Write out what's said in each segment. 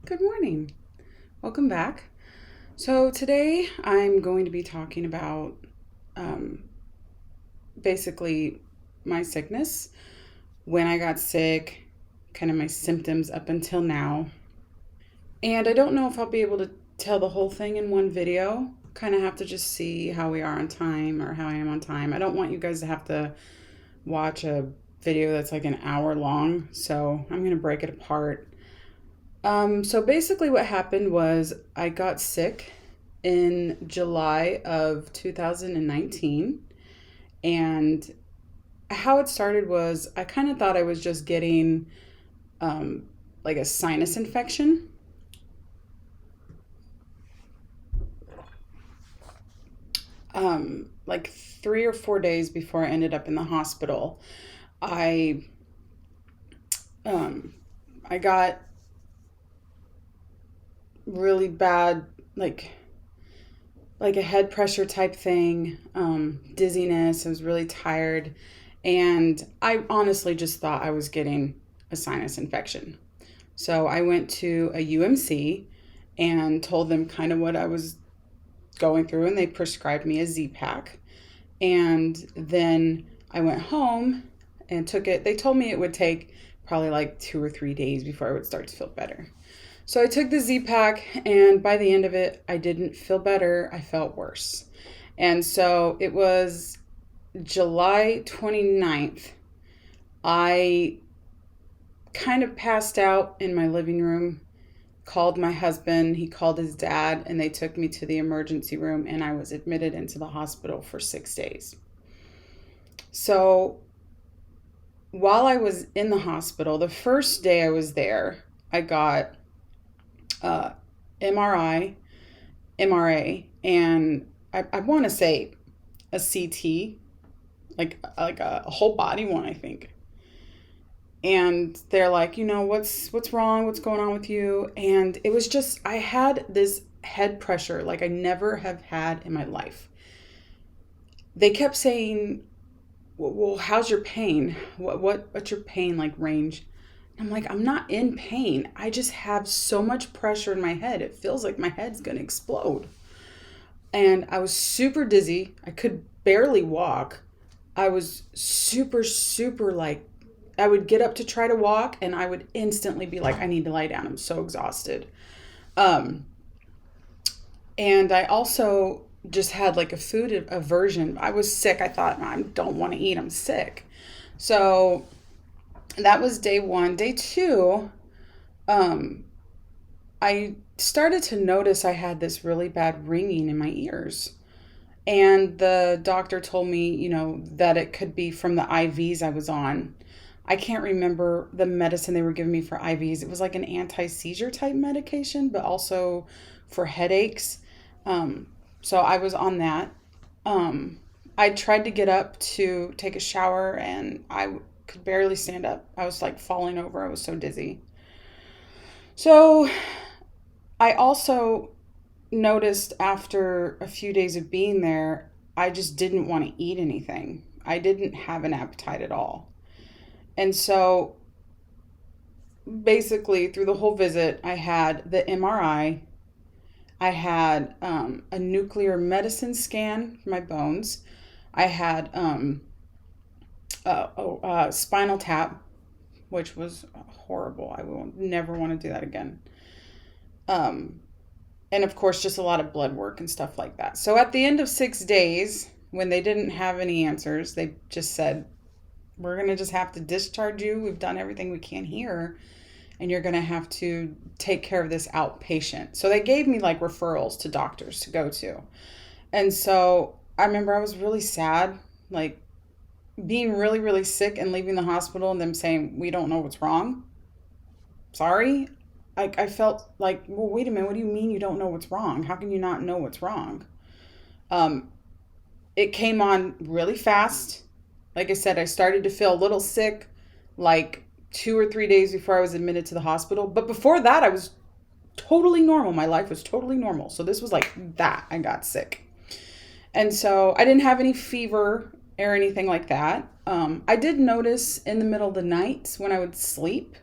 Good morning. Welcome back. So, today I'm going to be talking about um, basically my sickness, when I got sick, kind of my symptoms up until now. And I don't know if I'll be able to tell the whole thing in one video. Kind of have to just see how we are on time or how I am on time. I don't want you guys to have to watch a video that's like an hour long, so I'm going to break it apart. So basically, what happened was I got sick in July of 2019. And how it started was I kind of thought I was just getting um, like a sinus infection. Like 3 or 4 days before I ended up in the hospital, I um, I got really bad, like a head pressure type thing, dizziness. I was really tired. And I honestly just thought I was getting a sinus infection. So I went to a UMC and told them kind of what I was going through, and they prescribed me a Z-Pack. And then I went home and took it. They told me it would take probably like 2 or 3 days before I would start to feel better. So I took the Z-Pack, and by the end of it, I didn't feel better. I felt worse. And so it was July 29th. I kind of passed out in my living room, called my husband, he called his dad, and they took me to the emergency room, and I was admitted into the hospital for 6 days. So while I was in the hospital, the first day I was there, I got uh, MRI, MRA, and I want to say a CT, like a whole body one, I think. And they're like, what's wrong? What's going on with you? And it was just I had this head pressure like I never have had in my life. They kept saying, "Well, how's your pain? What's your pain like range?" I'm like, I'm not in pain. I just have so much pressure in my head. It feels like my head's going to explode. And I was super dizzy. I could barely walk. I was super, super like, I would get up to try to walk and I would instantly be like, I need to lie down. I'm so exhausted. Um, and I also just had like a food aversion. I was sick. I thought, I don't want to eat. I'm sick. So that was day one. Day two, um, I started to notice I had this really bad ringing in my ears. And the doctor told me, that it could be from the IVs I was on. I can't remember the medicine they were giving me for IVs. It was like an anti-seizure type medication, but also for headaches. So I was on that. I tried to get up to take a shower and I could barely stand up. I was like falling over. I was so dizzy. So I also noticed after a few days of being there, I just didn't want to eat anything. I didn't have an appetite at all. And so basically, through the whole visit, I had the MRI, I had a nuclear medicine scan for my bones, I had spinal tap, which was horrible. I will never want to do that again. Um, and of course, just a lot of blood work and stuff like that. So at the end of 6 days, when they didn't have any answers, they just said, we're going to just have to discharge you. We've done everything we can here, and you're going to have to take care of this outpatient. So they gave me like referrals to doctors to go to. And so I remember I was really sad, like being really, really sick and leaving the hospital and them saying, we don't know what's wrong. Sorry. I felt like, well, wait a minute. What do you mean you don't know what's wrong? How can you not know what's wrong? Um, it came on really fast. Like I said, I started to feel a little sick like 2 or 3 days before I was admitted to the hospital. But before that, I was totally normal. My life was totally normal. So this was like that. I got sick. And so I didn't have any fever or anything like that. I did notice in the middle of the night when I would sleep,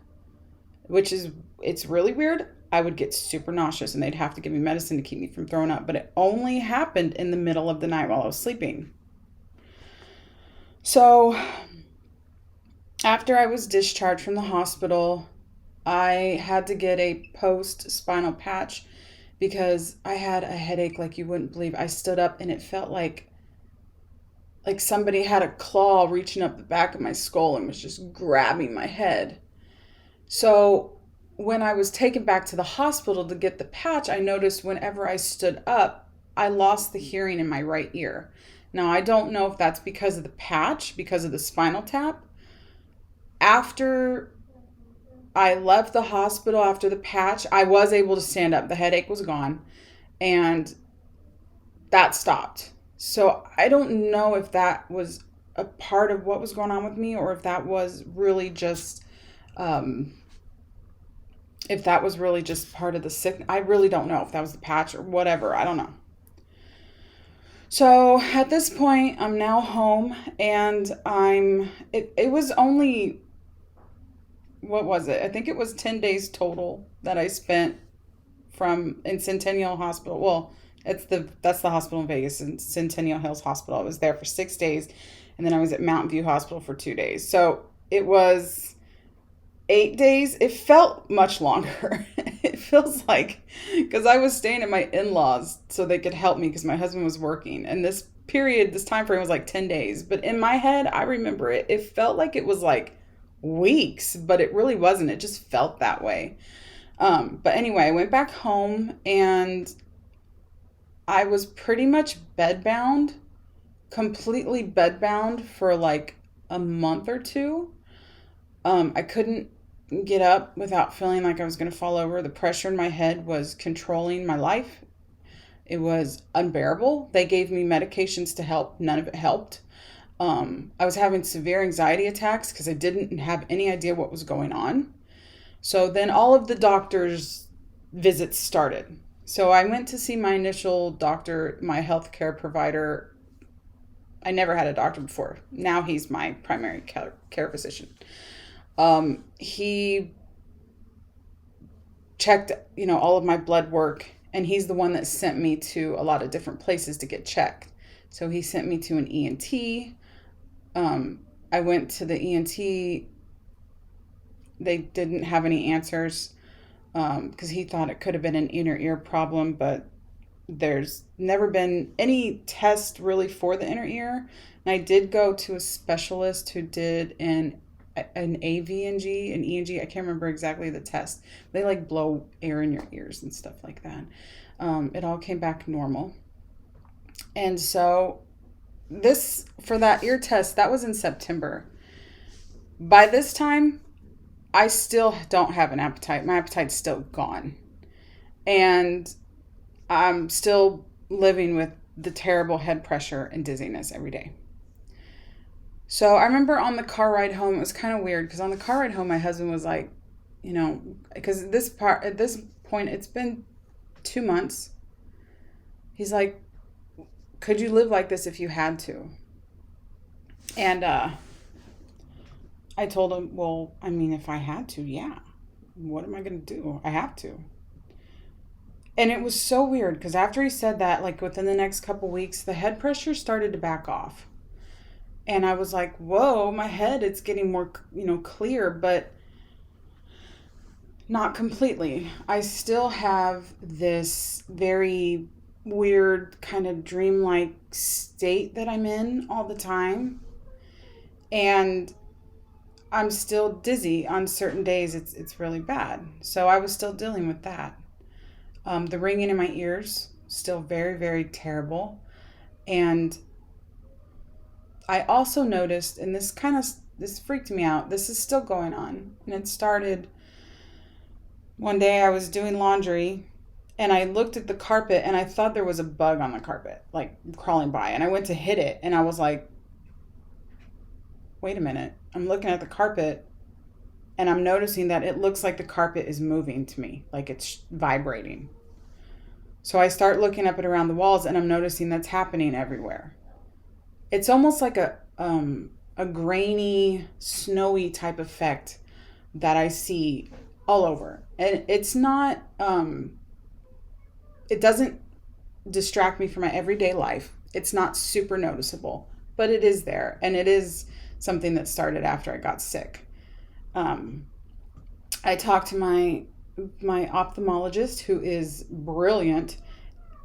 which is, it's really weird. I would get super nauseous and they'd have to give me medicine to keep me from throwing up. But it only happened in the middle of the night while I was sleeping. So after I was discharged from the hospital, I had to get a post-spinal patch because I had a headache like you wouldn't believe. I stood up and it felt like somebody had a claw reaching up the back of my skull and was just grabbing my head. So when I was taken back to the hospital to get the patch, I noticed whenever I stood up, I lost the hearing in my right ear. Now, I don't know if that's because of the patch, because of the spinal tap. After I left the hospital, after the patch, I was able to stand up. The headache was gone, and that stopped. So I don't know if that was a part of what was going on with me, or if that was really just part of the sickness. I really don't know if that was the patch or whatever. I don't know. So at this point, I'm now home, and it was only, what was it? I think it was 10 days total that I spent in Centennial Hospital. Well, that's the hospital in Vegas, in Centennial Hills Hospital. I was there for 6 days, and then I was at Mountain View Hospital for 2 days. So it was 8 days. It felt much longer. It feels like, because I was staying at my in-laws so they could help me because my husband was working. And this time frame was like 10 days. But in my head, I remember it. It felt like it was like weeks, but it really wasn't. It just felt that way. But anyway, I went back home and I was pretty much bedbound, completely bedbound for like a month or two. I couldn't get up without feeling like I was going to fall over. The pressure in my head was controlling my life. It was unbearable. They gave me medications to help. None of it helped. I was having severe anxiety attacks because I didn't have any idea what was going on. So then all of the doctor's visits started. So I went to see my initial doctor, my healthcare provider. I never had a doctor before. Now he's my primary care physician. He checked, all of my blood work, and he's the one that sent me to a lot of different places to get checked. So he sent me to an ENT. I went to the ENT. They didn't have any answers, because he thought it could have been an inner ear problem, but there's never been any test really for the inner ear. And I did go to a specialist who did an AVNG, an ENG. I can't remember exactly the test. They like blow air in your ears and stuff like that. It all came back normal. And so for that ear test, that was in September. By this time, I still don't have an appetite. My appetite's still gone. And I'm still living with the terrible head pressure and dizziness every day. So I remember on the car ride home, it was kind of weird because on the car ride home, my husband was like, because at this point, it's been 2 months. He's like, could you live like this if you had to? And I told him, well, I mean, if I had to, yeah. What am I going to do? I have to. And it was so weird because after he said that, like within the next couple weeks, the head pressure started to back off. And I was like, whoa, my head, it's getting more, clear, but not completely. I still have this very weird kind of dreamlike state that I'm in all the time. And I'm still dizzy on certain days. It's really bad. So I was still dealing with that. The ringing in my ears, still very, very terrible. And I also noticed, and this freaked me out. This is still going on. And it started one day. I was doing laundry and I looked at the carpet and I thought there was a bug on the carpet, like crawling by. And I went to hit it and I was like, wait a minute. I'm looking at the carpet and I'm noticing that it looks like the carpet is moving to me, like it's vibrating. So I start looking up and around the walls and I'm noticing that's happening everywhere. It's almost like a grainy, snowy type effect that I see all over. And it's not, it doesn't distract me from my everyday life. It's not super noticeable, but it is there. And it is something that started after I got sick. Um, I talked to my ophthalmologist, who is brilliant,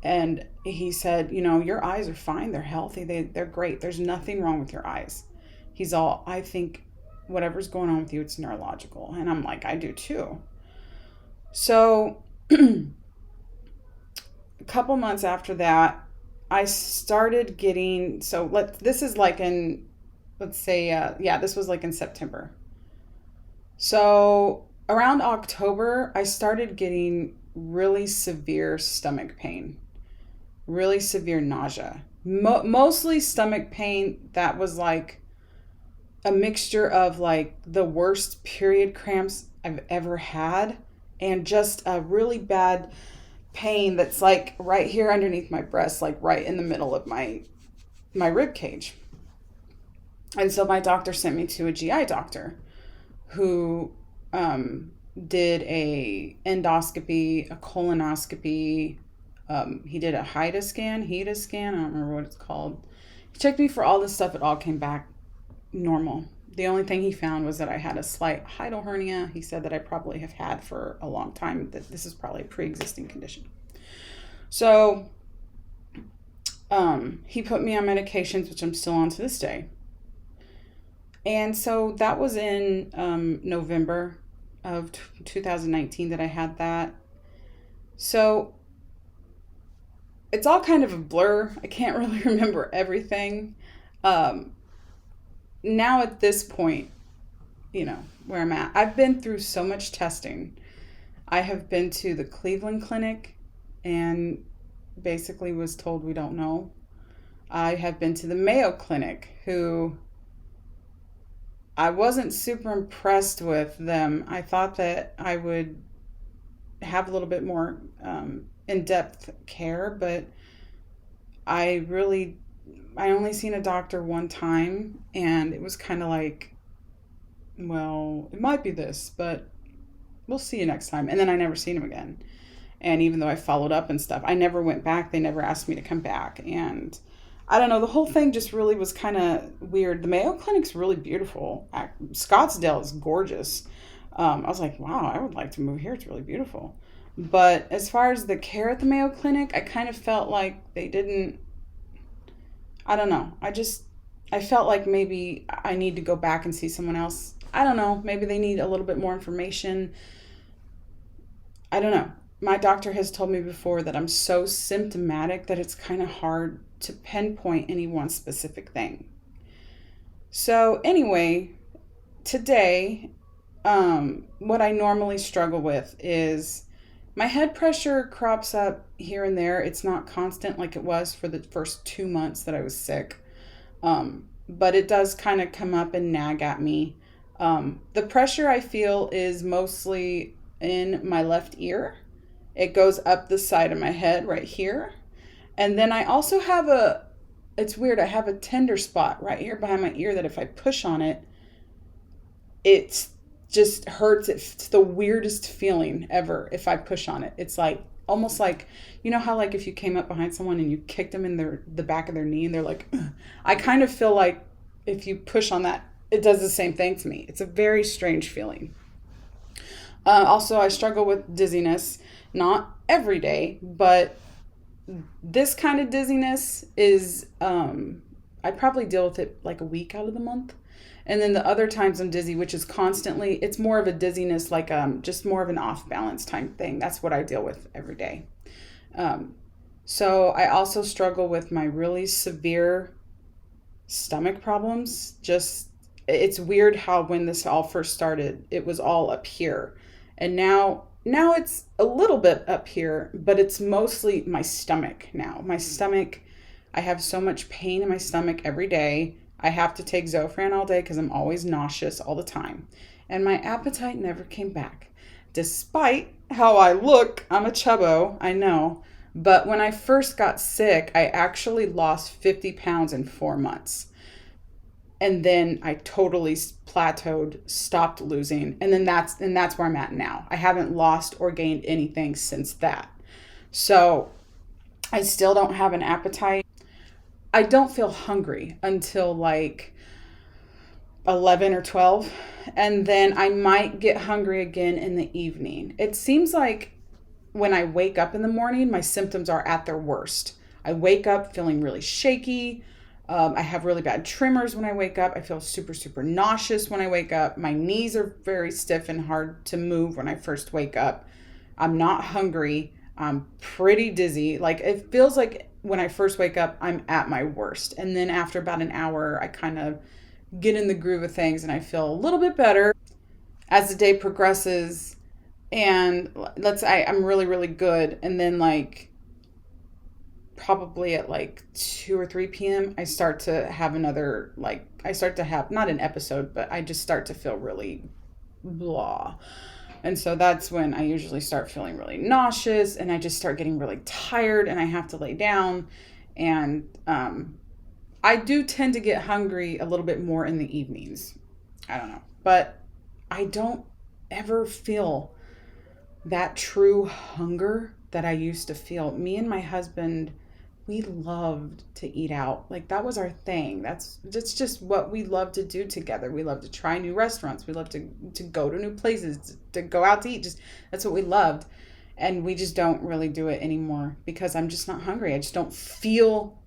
and he said, your eyes are fine. They're healthy. They're great. There's nothing wrong with your eyes. He's all, I think whatever's going on with you, it's neurological. And I'm like, I do too. So a couple months after that, I started getting, this is like in, let's say, this was like in September. So around October, I started getting really severe stomach pain, really severe nausea, mostly stomach pain that was like a mixture of like the worst period cramps I've ever had and just a really bad pain that's like right here underneath my breast, like right in the middle of my rib cage. And so my doctor sent me to a GI doctor who did a endoscopy, a colonoscopy. He did a HIDA scan, I don't remember what it's called. He checked me for all this stuff. It all came back normal. The only thing he found was that I had a slight hiatal hernia. He said that I probably have had for a long time, that this is probably a pre-existing condition. So he put me on medications, which I'm still on to this day. And so that was in November of 2019 that I had that. So it's all kind of a blur. I can't really remember everything. Now at this point, where I'm at, I've been through so much testing. I have been to the Cleveland Clinic and basically was told we don't know. I have been to the Mayo Clinic, who I wasn't super impressed with them. I thought that I would have a little bit more in-depth care, but I only seen a doctor one time, and it was kind of like, well, it might be this, but we'll see you next time. And then I never seen him again. And even though I followed up and stuff, I never went back. They never asked me to come back. And I don't know, the whole thing just really was kind of weird. The Mayo Clinic's really beautiful. Scottsdale is gorgeous. I was like, wow, I would like to move here. It's really beautiful. But as far as the care at the Mayo Clinic, I kind of felt like they didn't, I don't know. I felt like maybe I need to go back and see someone else. I don't know. Maybe they need a little bit more information. I don't know. My doctor has told me before that I'm so symptomatic that it's kind of hard to pinpoint any one specific thing. So anyway, today, what I normally struggle with is my head pressure crops up here and there. It's not constant like it was for the first 2 months that I was sick. But it does kind of come up and nag at me. The pressure I feel is mostly in my left ear. It goes up the side of my head right here. And then I also have it's weird, I have a tender spot right here behind my ear that if I push on it, it just hurts. It's the weirdest feeling ever if I push on it. It's like, almost like, how like if you came up behind someone and you kicked them in the back of their knee and they're like, ugh. I kind of feel like if you push on that, it does the same thing to me. It's a very strange feeling. Also, I struggle with dizziness, not every day, but this kind of dizziness is, I probably deal with it like a week out of the month. And then the other times I'm dizzy, which is constantly, it's more of a dizziness, like just more of an off balance type thing. That's what I deal with every day. So I also struggle with my really severe stomach problems. It's weird how when this all first started, it was all up here. And now it's a little bit up here, but it's mostly my stomach now. My stomach, I have so much pain in my stomach every day. I have to take Zofran all day because I'm always nauseous all the time. And my appetite never came back. Despite how I look, I'm a chubbo, I know. But when I first got sick, I actually lost 50 pounds in 4 months. And then I totally plateaued, stopped losing. And then that's where I'm at now. I haven't lost or gained anything since that. So I still don't have an appetite. I don't feel hungry until like 11 or 12. And then I might get hungry again in the evening. It seems like when I wake up in the morning, my symptoms are at their worst. I wake up feeling really shaky. I have really bad tremors when I wake up. I feel super, super nauseous when I wake up. My knees are very stiff and hard to move when I first wake up. I'm not hungry. I'm pretty dizzy. Like, it feels like when I first wake up, I'm at my worst. And then after about an hour, I kind of get in the groove of things and I feel a little bit better as the day progresses. And I'm really, really good. And then like probably at like 2 or 3 p.m., I start to have another, like, I start to have not an episode, but I just start to feel really blah. And so that's when I usually start feeling really nauseous and I just start getting really tired and I have to lay down. And I do tend to get hungry a little bit more in the evenings. I don't know. But I don't ever feel that true hunger that I used to feel. Me and my husband, we loved to eat out. Like, that was our thing. That's just what we love to do together. We love to try new restaurants. We love to go to new places, to go out to eat. Just that's what we loved. And we just don't really do it anymore because I'm just not hungry. I just don't feel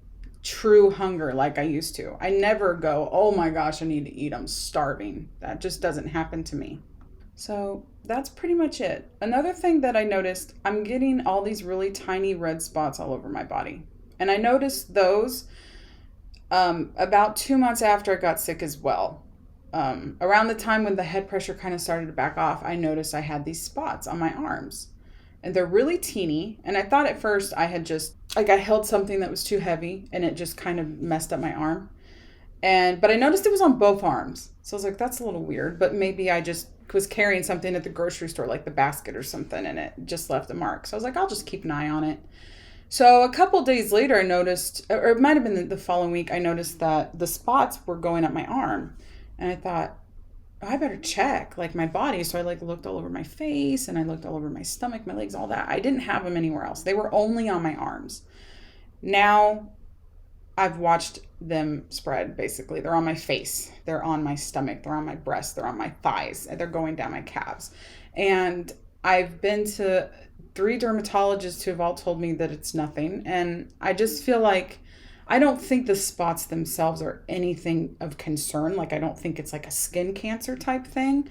true hunger like I used to. I never go, oh my gosh, I need to eat. I'm starving. That just doesn't happen to me. So that's pretty much it. Another thing that I noticed, I'm getting all these really tiny red spots all over my body. And I noticed those about 2 months after I got sick as well. Around the time when the head pressure kind of started to back off, I noticed I had these spots on my arms. And they're really teeny. And I thought at first I had just, like, I held something that was too heavy and it just kind of messed up my arm. But I noticed it was on both arms. So I was like, that's a little weird. But maybe I just was carrying something at the grocery store, like the basket or something, and it just left a mark. So I was like, I'll just keep an eye on it. So a couple days later, I noticed, or it might have been the following week, I noticed that the spots were going up my arm. And I thought, oh, I better check, like, my body. So I like looked all over my face and I looked all over my stomach, my legs, all that. I didn't have them anywhere else. They were only on my arms. Now I've watched them spread, basically. They're on my face. They're on my stomach. They're on my breasts. They're on my thighs. And they're going down my calves. And I've been to 3 dermatologists who have all told me that it's nothing. And I just feel like, I don't think the spots themselves are anything of concern. Like, I don't think it's like a skin cancer type thing.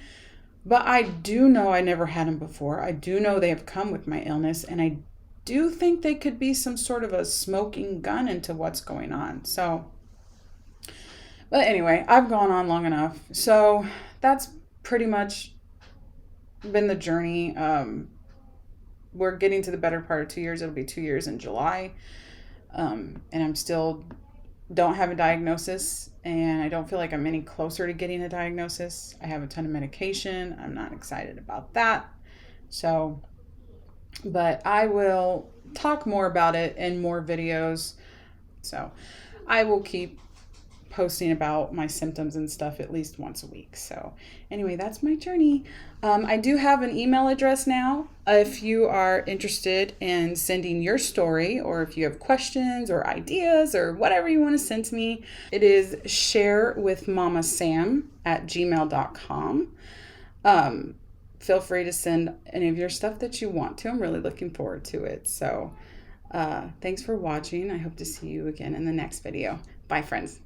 But I do know I never had them before. I do know they have come with my illness. And I do think they could be some sort of a smoking gun into what's going on. So, but anyway, I've gone on long enough. So that's pretty much been the journey. We're getting to the better part of 2 years. It'll be 2 years in July. And I'm still don't have a diagnosis, and I don't feel like I'm any closer to getting a diagnosis. I have a ton of medication. I'm not excited about that. So, but I will talk more about it in more videos. So I will keep posting about my symptoms and stuff at least once a week. So anyway, that's my journey. I do have an email address now. If you are interested in sending your story, or if you have questions or ideas or whatever you want to send to me, it is sharewithmamasam@gmail.com. Feel free to send any of your stuff that you want to. I'm really looking forward to it. So thanks for watching. I hope to see you again in the next video. Bye, friends.